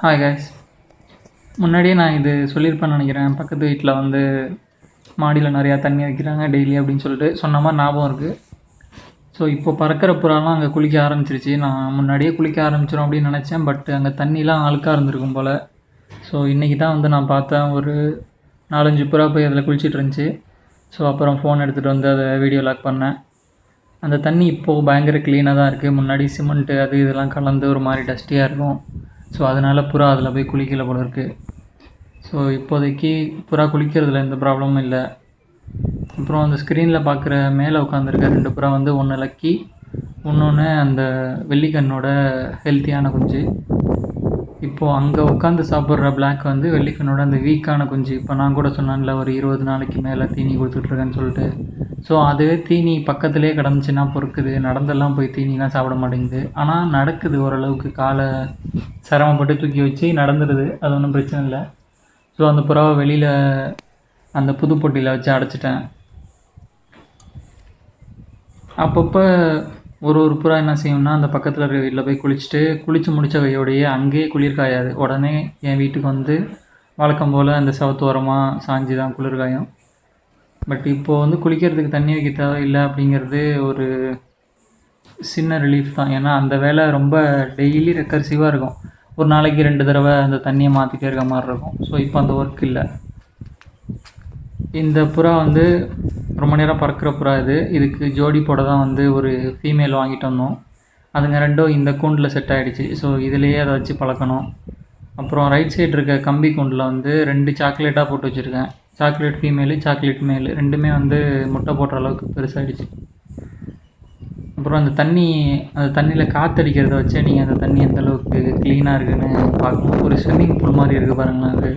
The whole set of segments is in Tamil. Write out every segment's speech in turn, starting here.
Hi guys. முன்னாடியே நான் இது சொல்லியிருப்பேன்னு நினைக்கிறேன். பக்கத்து வீட்டில் வந்து மாடியில் நிறையா தண்ணி வைக்கிறாங்க டெய்லி அப்படின்னு சொல்லிட்டு சொன்ன மாதிரி ஞாபகம் இருக்குது. ஸோ இப்போ பறக்கிற புறாலாம் அங்கே குளிக்க ஆரம்பிச்சிருச்சு. நான் முன்னாடியே குளிக்க ஆரம்பிச்சிடும் அப்படின்னு நினச்சேன். பட் அங்கே தண்ணிலாம் அழுக்காக இருந்திருக்கும் போல். ஸோ இன்றைக்கி தான் வந்து நான் பார்த்தேன், ஒரு 4-5 புறா போய் அதில் குளிச்சுட்டு இருந்துச்சு. ஸோ அப்புறம் ஃபோன் எடுத்துகிட்டு வந்து அதை வீடியோ லாக் பண்ணேன். அந்த தண்ணி இப்போது பயங்கர க்ளீனாக தான் இருக்குது. முன்னாடி சிமெண்ட்டு அது இதெல்லாம் கலந்து ஒரு மாதிரி டஸ்டியாக இருக்கும். ஸோ அதனால் புறா அதில் போய் குளிக்கல போல இருக்குது. ஸோ இப்போதைக்கு புறா குளிக்கிறதுல எந்த ப்ராப்ளமும் இல்லை. அப்புறம் அந்த ஸ்க்ரீனில் பார்க்குற மேலே உட்காந்துருக்க 2 புறா வந்து ஒன்று லக்கி, இன்னொன்று அந்த வெள்ளிக்கண்ணோட ஹெல்த்தியான குஞ்சு. இப்போது அங்கே உட்காந்து சாப்பிட்ற பிளாக் வந்து வெள்ளிக்கண்ணோட அந்த வீக்கான குஞ்சு. இப்போ நான் கூட சொன்னேன்ல, ஒரு 20 நாளைக்கு மேலே தீனி கொடுத்துட்ருக்கேன்னு சொல்லிட்டு. ஸோ அதுவே தீனி பக்கத்துலேயே கிடந்துச்சுன்னா பொறுக்குது, நடந்தெல்லாம் போய் தீனிலாம் சாப்பிட மாட்டேங்குது. ஆனால் நடக்குது ஓரளவுக்கு, காலை சிரமப்பட்டு தூக்கி வச்சு நடந்துடுது, அது ஒன்றும் பிரச்சனை இல்லை. ஸோ அந்த புறாவை வெளியில் அந்த புது பொட்டியில் வச்சு அடைச்சிட்டேன். அப்பப்போ ஒரு புறா என்ன செய்யும்னா, அந்த பக்கத்தில் இருக்கிற வீட்டில் போய் குளித்து முடித்த கையோடையே அங்கேயே குளிர் காயாது. உடனே என் வீட்டுக்கு வந்து வழக்கம் போல் அந்த சவத்து ஓரமாக சாஞ்சி தான் குளிர் காயும். பட் இப்போது வந்து குளிக்கிறதுக்கு தண்ணி வைக்க தேவையில்லை அப்படிங்கிறது ஒரு சின்ன ரிலீஃப் தான். ஏன்னா அந்த வேலை ரொம்ப டெய்லி ரெக்கர்சிவாக இருக்கும். ஒரு நாளைக்கு 2 தடவை அந்த தண்ணியை மாற்றிட்டே இருக்க மாதிரி இருக்கும். ஸோ இப்போ அந்த ஒர்க் இல்லை. இந்த புறா வந்து ரொம்ப நேரம் பறக்கிற புறா. இதுக்கு ஜோடி போட தான் வந்து ஒரு ஃபீமேல் வாங்கிட்டு வந்தோம். அதுங்க ரெண்டும் இந்த கூண்டில் செட் ஆகிடுச்சு. ஸோ இதிலேயே அதை வச்சு பழக்கணும். அப்புறம் ரைட் சைடு இருக்க கம்பி கூண்டில் வந்து 2 சாக்லேட்டாக போட்டு வச்சுருக்கேன். சாக்லேட் ஃபீமேலு, சாக்லேட் மேலு, ரெண்டுமே வந்து முட்டை போடுற அளவுக்கு பெருசாகிடுச்சு. அப்புறம் அந்த தண்ணியில் காற்றடிக்கிறத வச்சே நீங்கள் அந்த தண்ணி எந்த அளவுக்கு க்ளீனாக இருக்குதுன்னு பார்க்கணும். ஒரு ஸ்விம்மிங் பூல் மாதிரி இருக்குது பாருங்களேன் அது.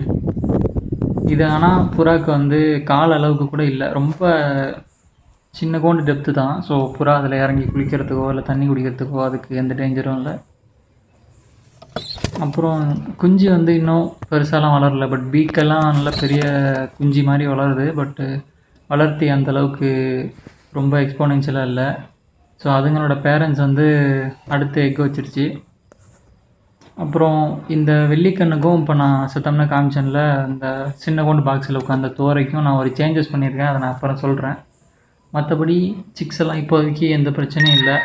இது ஆனால் புறாவுக்கு வந்து கால் அளவுக்கு கூட இல்லை, ரொம்ப சின்ன கோண்டு டெப்த்து தான். ஸோ புறா அதில் இறங்கி குளிக்கிறதுக்கோ இல்லை தண்ணி குடிக்கிறதுக்கோ அதுக்கு எந்த டேஞ்சரும் இல்லை. அப்புறம் குஞ்சு வந்து இன்னும் பெருசாலாம் வளரல. பட் பீக்கெல்லாம் நல்ல பெரிய குஞ்சு மாதிரி வளருது. பட்டு வளர்த்தி அந்தளவுக்கு ரொம்ப எக்ஸ்போனென்ஷியலாக இல்லை. ஸோ அதுங்களோட பேரண்ட்ஸ் வந்து அடுத்து எக் வச்சிருச்சு. அப்புறம் இந்த வெள்ளிக்கண்ணுக்கும் இப்போ நான் சுத்தம்னா காமிச்சேன்ல, அந்த சின்ன கோண்டு பாக்ஸில் உட்காந்த தோரைக்கும் நான் ஒரு சேஞ்சஸ் பண்ணியிருக்கேன். அதை நான் அப்புறம் சொல்கிறேன். மற்றபடி சிக்ஸ் எல்லாம் இப்போதைக்கு எந்த பிரச்சனையும் இல்லை.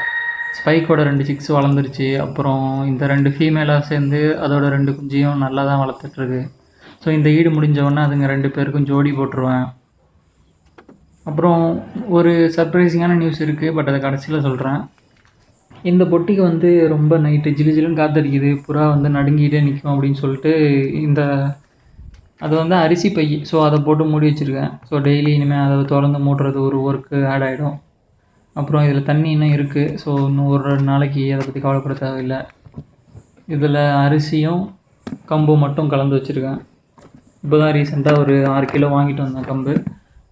ஸ்பைக்கோட 2 சிக்ஸ் வளர்ந்துருச்சு. அப்புறம் இந்த 2 ஃபீமேலாக சேர்ந்து அதோட 2 குஞ்சையும் நல்லா தான் வளர்த்துட்ருக்கு. ஸோ இந்த ஈடு முடிஞ்சவொடனே அதுங்க 2 பேருக்கும் ஜோடி போட்டுருவேன். அப்புறம் ஒரு சர்ப்ரைசிங்கான நியூஸ் இருக்குது, பட் அதை கடைசியில் சொல்கிறேன். இந்த பொட்டிக்கு வந்து ரொம்ப நைட்டு ஜிலுன்னு காற்றடிக்குது, புறா வந்து நடுங்கிட்டே நிற்கும் அப்படின்னு சொல்லிட்டு அது வந்து அரிசி பை. ஸோ அதை போட்டு மூடி வச்சுருக்கேன். ஸோ டெய்லி இனிமேல் அதை திறந்து மூடுறது ஒரு ஒர்க்கு ஆட் ஆகிடும். அப்புறம் இதில் தண்ணி இன்னும் இருக்குது. ஸோ இன்னும் ஒரு 2 நாளைக்கு அதை பற்றி கவலைப்பட தேவையில்லை. இதில் அரிசியும் கம்பும் மட்டும் கலந்து வச்சுருக்கேன். இப்போ தான் ரீசெண்டாக ஒரு 6 கிலோ வாங்கிட்டு வந்தேன் கம்பு.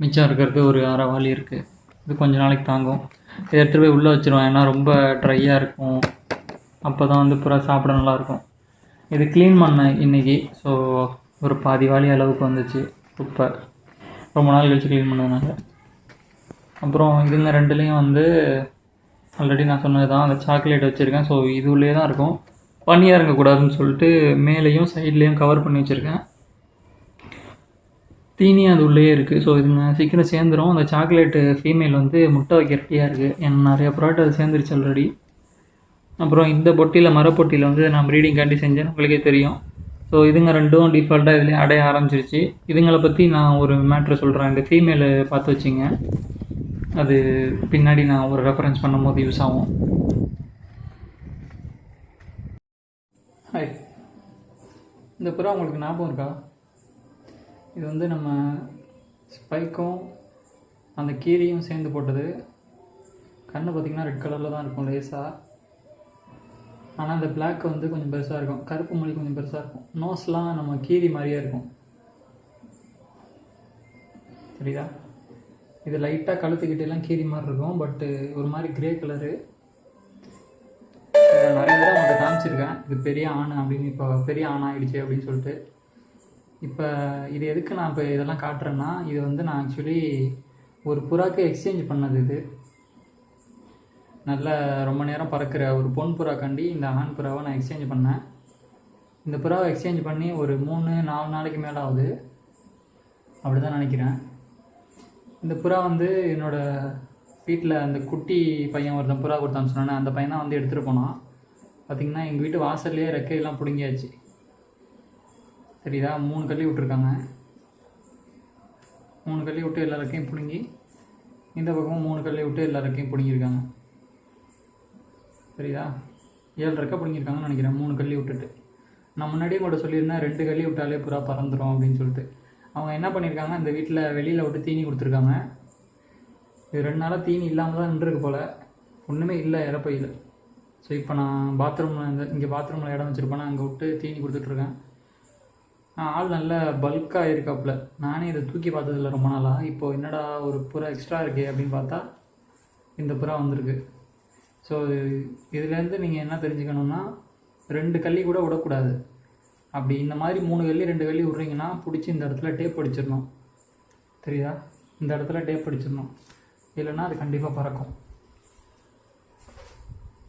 மிச்சம் இருக்கிறது ஒரு 1/2 வாளி இருக்குது. இது கொஞ்சம் நாளைக்கு தாங்கும். இதை எடுத்துகிட்டு போய் உள்ளே வச்சுருவேன். ஏன்னா ரொம்ப ட்ரையாக இருக்கும். அப்போ தான் வந்து புறா சாப்பிட நல்லாயிருக்கும். இது க்ளீன் பண்ணேன் இன்றைக்கி. ஸோ ஒரு பாதி வாளி அளவுக்கு வந்துச்சு குப்பை, ரொம்ப நாள் கழிச்சு க்ளீன் பண்ணதுனால. அப்புறம் இதுங்க 2லேயும் வந்து ஆல்ரெடி நான் சொன்னது தான், அந்த சாக்லேட் வச்சுருக்கேன். ஸோ இது உள்ளே தான் இருக்கும். பனியாக இருக்கக்கூடாதுன்னு சொல்லிட்டு மேலேயும் சைட்லேயும் கவர் பண்ணி வச்சுருக்கேன். தீனி அது உள்ளேயே இருக்குது. ஸோ இதுங்க சீக்கிரம் சேர்ந்துடும். அந்த சாக்லேட்டு ஃபீமேல் வந்து முட்டை வைக்க ரெடியாக இருக்குது. எனக்கு நிறைய ப்ராடக்ட் அது சேர்ந்துருச்சு ஆல்ரெடி. அப்புறம் இந்த பொட்டியில், மரப்பொட்டியில் வந்து நான் ப்ரீடிங்காண்டி செஞ்சேன், உங்களுக்கே தெரியும். ஸோ இதுங்க 2ம் டிஃபால்ட்டாக இதுலேயே அடைய ஆரம்பிச்சிருச்சு. இதுங்களை பற்றி நான் ஒரு மேட்ரு சொல்கிறேன். இந்த ஃபீமேலை பார்த்து வச்சிங்க, அது பின்னாடி நான் ஒரு ரெஃபரன்ஸ் பண்ணும்போது யூஸ் ஆகும். ஹாய், இந்த புறா உங்களுக்கு ஞாபகம் இருக்கா? இது வந்து நம்ம ஸ்பைக்கும் அந்த கீரியும் சேர்ந்து போட்டது. கண்ணு பார்த்திங்கன்னா ரெட் கலரில் தான் இருக்கும் லேஸாக. ஆனால் அந்த பிளாக் வந்து கொஞ்சம் பெருசாக இருக்கும், கருப்பு மொழி கொஞ்சம் பெருசாக இருக்கும். நோஸ்லாம் நம்ம கீரி மாதிரியே இருக்கும், சரிதா? இது லைட்டாக கழுத்துக்கிட்டெல்லாம் கீரி மாதிரி இருக்கும். பட்டு ஒரு மாதிரி கிரே கலரு. நிறைய தடவை அவங்கள்ட்ட காமிச்சிருக்கேன், இது பெரிய ஆண் அப்படின்னு. இப்போ பெரிய ஆணாகிடுச்சு அப்படின்னு சொல்லிட்டு. இப்போ இது எதுக்கு நான் இப்போ இதெல்லாம் காட்டுறேன்னா, இது வந்து நான் ஆக்சுவலி ஒரு புறாக்கு எக்ஸ்சேஞ்ச் பண்ணது. இது நல்ல ரொம்ப நேரம் பறக்கிற ஒரு பொன் புறாக்காண்டி இந்த ஆண் புறாவை நான் எக்ஸ்சேஞ்ச் பண்ணேன். இந்த புறாவை எக்ஸ்சேஞ்ச் பண்ணி ஒரு 3-4 நாளைக்கு மேலே ஆகுது, அப்படி தான் நினைக்கிறேன். இந்த புறா வந்து என்னோடய வீட்டில் அந்த குட்டி பையன் ஒருத்தன் புறா கொடுத்தான்னு சொன்னானே, அந்த பையன் தான் வந்து எடுத்துகிட்டு போனான். பார்த்திங்கன்னா எங்கள் வீட்டு வாசல்லையே ரெக்கையெல்லாம் பிடுங்கியாச்சு. சரிதா, 3 கள்ளி விட்டுருக்காங்க. 3 கள்ளி விட்டு எல்லா ரெக்கையும் பிடுங்கி, இந்த பக்கமும் 3 கள்ளி விட்டு எல்லா ரெக்கையும் பிடுங்கியிருக்காங்க. சரிதா, 7 ரெக்கை பிடுங்கியிருக்காங்கன்னு நினைக்கிறேன் 3 கள்ளி விட்டுட்டு. நான் முன்னாடியே கூட சொல்லியிருந்தேன் 2 கள்ளி விட்டாலே புறா பறந்துடும் அப்படின்னு சொல்லிட்டு. அவங்க என்ன பண்ணியிருக்காங்க, இந்த வீட்டில் வெளியில் விட்டு தீனி கொடுத்துருக்காங்க. இது 2 நாளாக தீனி இல்லாமல் தான் நின்றுருக்கு போல், ஒன்றுமே இல்லை இறப்பையில். ஸோ இப்போ நான் பாத்ரூமில் இங்கே பாத்ரூமில் இடம் வச்சுருப்பேன், அங்கே விட்டு தீனி கொடுத்துட்ருக்கேன். ஆள் நல்ல பல்காக இருக்காப்புல. நானே இதை தூக்கி பார்த்ததில்ல ரொம்ப நாளாக. இப்போது என்னடா ஒரு புறா எக்ஸ்ட்ரா இருக்கே அப்படின்னு பார்த்தா இந்த புறா வந்திருக்கு. ஸோ இதுலேருந்து நீங்கள் என்ன தெரிஞ்சுக்கணுன்னா, 2 கள்ளி கூட விடக்கூடாது. அப்படி இந்த மாதிரி 3 கள்ளி 2 கள்ளி விட்றீங்கன்னா பிடிச்சி இந்த இடத்துல டேப் அடிச்சிடணும். தெரியுதா, இந்த இடத்துல டேப் அடிச்சிடணும், இல்லைன்னா அது கண்டிப்பாக பறக்கும்.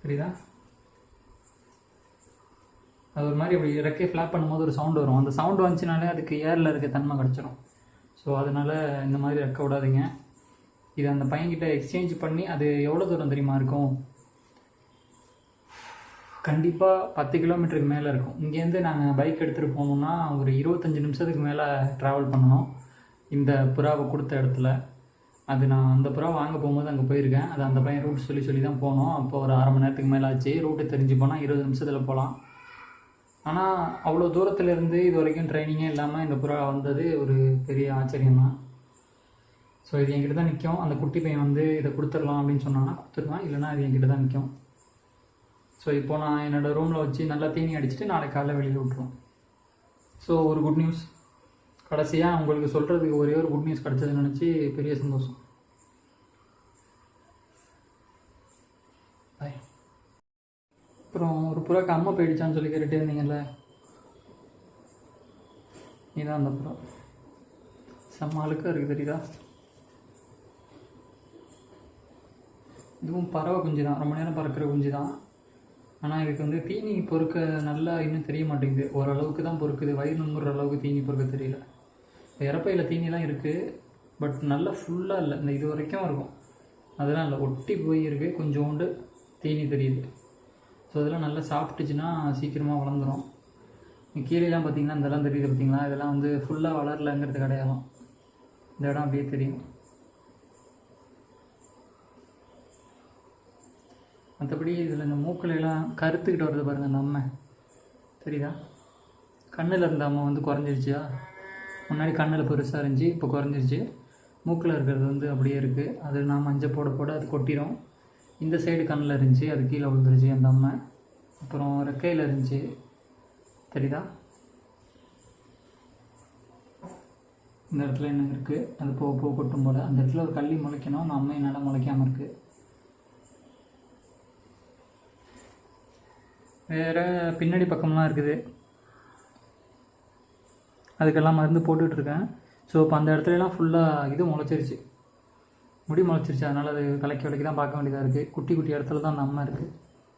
தெரியுதா, அது ஒரு மாதிரி அப்படி ரெக்கை ஃப்ளாப் பண்ணும்போது ஒரு சவுண்டு வரும். அந்த சவுண்டு வந்துச்சுனாலே அதுக்கு ஏரில் இருக்க தன்மை கிடச்சிரும். ஸோ அதனால் இந்த மாதிரி ரெக்க விடாதீங்க. இது அந்த பையன்கிட்ட எக்ஸ்சேஞ்ச் பண்ணி, அது எவ்வளோ தூரம் தெரியுமா இருக்கும், கண்டிப்பாக 10 கிலோமீட்டருக்கு மேலே இருக்கும். இங்கேருந்து நாங்கள் பைக் எடுத்துகிட்டு போகணுன்னா ஒரு 25 நிமிஷத்துக்கு மேலே ட்ராவல் பண்ணணும் இந்த புறாவை கொடுத்த இடத்துல. அது நான் அந்த புறா வாங்க போகும்போது அங்கே போயிருக்கேன். அது அந்த பையன் ரூட் சொல்லி தான் போனோம். அப்போ ஒரு அரை மணி நேரத்துக்கு மேலே ஆச்சு. ரூட்டு தெரிஞ்சு போனால் 20 நிமிஷத்தில் போகலாம். ஆனால் அவ்வளோ தூரத்துலேருந்து இது வரைக்கும் ட்ரைனிங்கே இல்லாமல் இந்த புறா வந்தது ஒரு பெரிய ஆச்சரியம் தான். ஸோ இது என்கிட்ட தான் நிற்கும். அந்த குட்டி பையன் வந்து இதை கொடுத்துடலாம் அப்படின்னு சொன்னான்னா கொடுத்துருவேன், இல்லைனா அது என்கிட்ட தான் நிற்கும். ஸோ இப்போது நான் என்னோடய ரூமில் வச்சு நல்லா தீனி அடிச்சுட்டு நாளைக்கு காலைல வெளியில் விட்ருவோம். ஸோ ஒரு குட் நியூஸ், கடைசியாக உங்களுக்கு சொல்கிறதுக்கு ஒரே ஒரு குட் நியூஸ் கிடச்சதுன்னு நினச்சி பெரிய சந்தோஷம். பாய். அப்புறம் ஒரு புறாக்கு அம்மா போயிடுச்சான்னு சொல்லி கேட்டுகிட்டே இருந்தீங்கல்ல, இதுதான் அந்த புறா. செம்ம அழுக்காக இருக்குது, தெரியுதா. இதுவும் பறவை குஞ்சு தான், ரொம்ப நேரம் பறக்கிற குஞ்சு தான். ஆனால் இதுக்கு வந்து தீனி பொறுக்க நல்லா இன்னும் தெரிய மாட்டேங்குது. ஓரளவுக்கு தான் பொறுக்குது, வயிறு நுங்குற அளவுக்கு தீனி பொறுக்க தெரியல. இறப்பையில் தீனிலாம் இருக்குது, பட் நல்லா ஃபுல்லாக இல்லை. இந்த இது வரைக்கும் இருக்கும், அதெல்லாம் இல்லை, ஒட்டி போய் இருக்குது. கொஞ்சோண்டு தீனி தெரியுது. ஸோ அதெல்லாம் நல்லா சாப்பிட்டுச்சுன்னா சீக்கிரமாக வளர்ந்துடும். கீழேலாம் பார்த்திங்கன்னா இதெல்லாம் தெரியுது பார்த்திங்களா, இதெல்லாம் வந்து ஃபுல்லாக வளரலைங்கிறது கிடையாது. இந்த இடம் அப்படியே தெரியும். மற்றபடி இதில் இந்த மூக்கிலெல்லாம் கருத்துக்கிட்டு வருது பாருங்கள் அந்த அம்மை, தெரியுதா. கண்ணில் இருந்த அம்மை வந்து குறைஞ்சிருச்சியா, முன்னாடி கண்ணில் பெருசாக இருந்துச்சு, இப்போ குறைஞ்சிருச்சு. மூக்கில் இருக்கிறது வந்து அப்படியே இருக்குது. அது நான் மஞ்சள் போட அது கொட்டிடும். இந்த சைடு கண்ணில் இருந்துச்சு, அது கீழே விழுந்துருச்சு அந்த அம்மை. அப்புறம் ரெக்கையில் இருந்துச்சு, தெரியுதா. இந்த இடத்துல என்ன இருக்குது, அது போக கொட்டும் போல். அந்த இடத்துல ஒரு கள்ளி முளைக்கணும், அந்த அம்மை என்னால் முளைக்காமல் இருக்குது. வேறு பின்னாடி பக்கம்லாம் இருக்குது, அதுக்கெல்லாம் மருந்து போட்டுட்ருக்கேன். ஸோ இப்போ அந்த இடத்துலலாம் ஃபுல்லாக இது முளைச்சிருச்சு, முடி முளைச்சிருச்சு. அதனால் அது கலக்கி தான் பார்க்க வேண்டியதாக இருக்குது. குட்டி இடத்துல தான் அந்த அம்மா இருக்குது.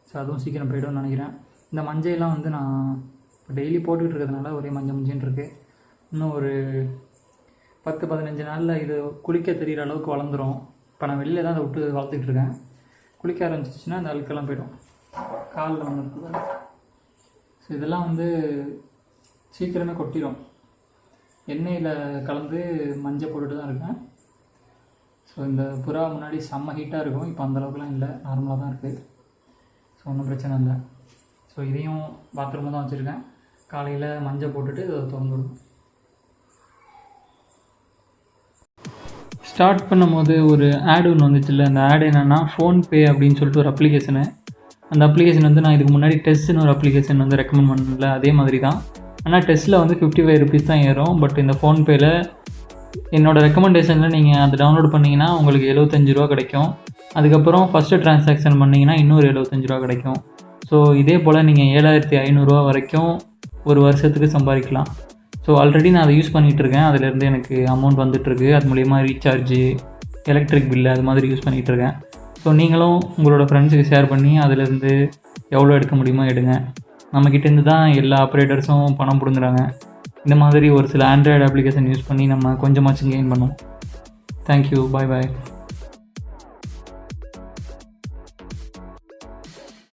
ஸோ அதுவும் சீக்கிரம் போய்டும்னு நினைக்கிறேன். இந்த மஞ்சையெல்லாம் வந்து நான் இப்போ டெய்லி போட்டுக்கிட்டு இருக்கிறதுனால ஒரே மஞ்சன்னு இருக்குது. இன்னும் ஒரு 10-15 நாளில் இது குளிக்க தெரிகிற அளவுக்கு வளர்ந்துடும். இப்போ நான் வெளியில் தான் அதை விட்டு வளர்த்துட்ருக்கேன். குளிக்க ஆரம்பிச்சிச்சுன்னா அந்த அழுக்கெல்லாம் போய்டும். காலில் ஒன்று இருக்குது. ஸோ இதெல்லாம் வந்து சீக்கிரமே கொட்டிடும். எண்ணெயில் கலந்து மஞ்சள் போட்டுட்டு தான் இருக்கேன். ஸோ இந்த புறா முன்னாடி செம்ம ஹீட்டாக இருக்கும், இப்போ அந்தளவுக்குலாம் இல்லை, நார்மலாக தான் இருக்குது. ஸோ ஒன்றும் பிரச்சனை இல்லை. ஸோ இதையும் பாத்ரூமில் தான் வச்சுருக்கேன். காலையில் மஞ்சள் போட்டுட்டு இதை திறந்து விடுவேன். ஸ்டார்ட் பண்ணும்போது ஒரு ஆடு ஒன்று வந்துச்சுல்ல, அந்த ஆடு என்னென்னா ஃபோன்பே அப்படின்னு சொல்லிட்டு ஒரு அப்ளிகேஷனு. அந்த அப்ளிகேஷன் வந்து நான் இதுக்கு முன்னாடி டெஸ்ட்னு ஒரு அப்ளிகேஷன் வந்து ரெக்கமெண்ட் பண்ணல, அதே மாதிரி தான். ஆனால் டெஸ்ட்டில் வந்து 55 rupees தான் ஏறும். பட் இந்த ஃபோன்பேயில் என்னோடய ரெக்கமெண்டேஷனில் நீங்கள் அதை டவுன்லோட் பண்ணிங்கன்னா உங்களுக்கு 75 ரூபா கிடைக்கும். அதுக்கப்புறம் ஃபஸ்ட்டு ட்ரான்சாக்ஷன் பண்ணிங்கன்னா இன்னொரு 75 ரூபா கிடைக்கும். ஸோ இதே போல் நீங்கள் 7500 ரூபா வரைக்கும் ஒரு வருஷத்துக்கு சம்பாதிக்கலாம். ஸோ ஆல்ரெடி நான் அதை யூஸ் பண்ணிகிட்ருக்கேன். அதிலேருந்து எனக்கு அமௌண்ட் வந்துட்டுருக்கு. அது மூலிமா ரீசார்ஜு, எலக்ட்ரிக் பில்லு அது மாதிரி யூஸ் பண்ணிகிட்ருக்கேன். ஸோ நீங்களும் உங்களோட ஃப்ரெண்ட்ஸுக்கு ஷேர் பண்ணி அதிலேருந்து எவ்வளோ எடுக்க முடியுமோ எடுங்க. நம்மக்கிட்டேருந்து தான் எல்லா ஆப்ரேட்டர்ஸும் பணம் பிடுங்குறாங்க. இந்த மாதிரி ஒரு சில ஆண்ட்ராய்டு அப்ளிகேஷன் யூஸ் பண்ணி நம்ம கொஞ்சமாச்சும் கெயின் பண்ணோம். தேங்க்யூ. பாய் பாய்.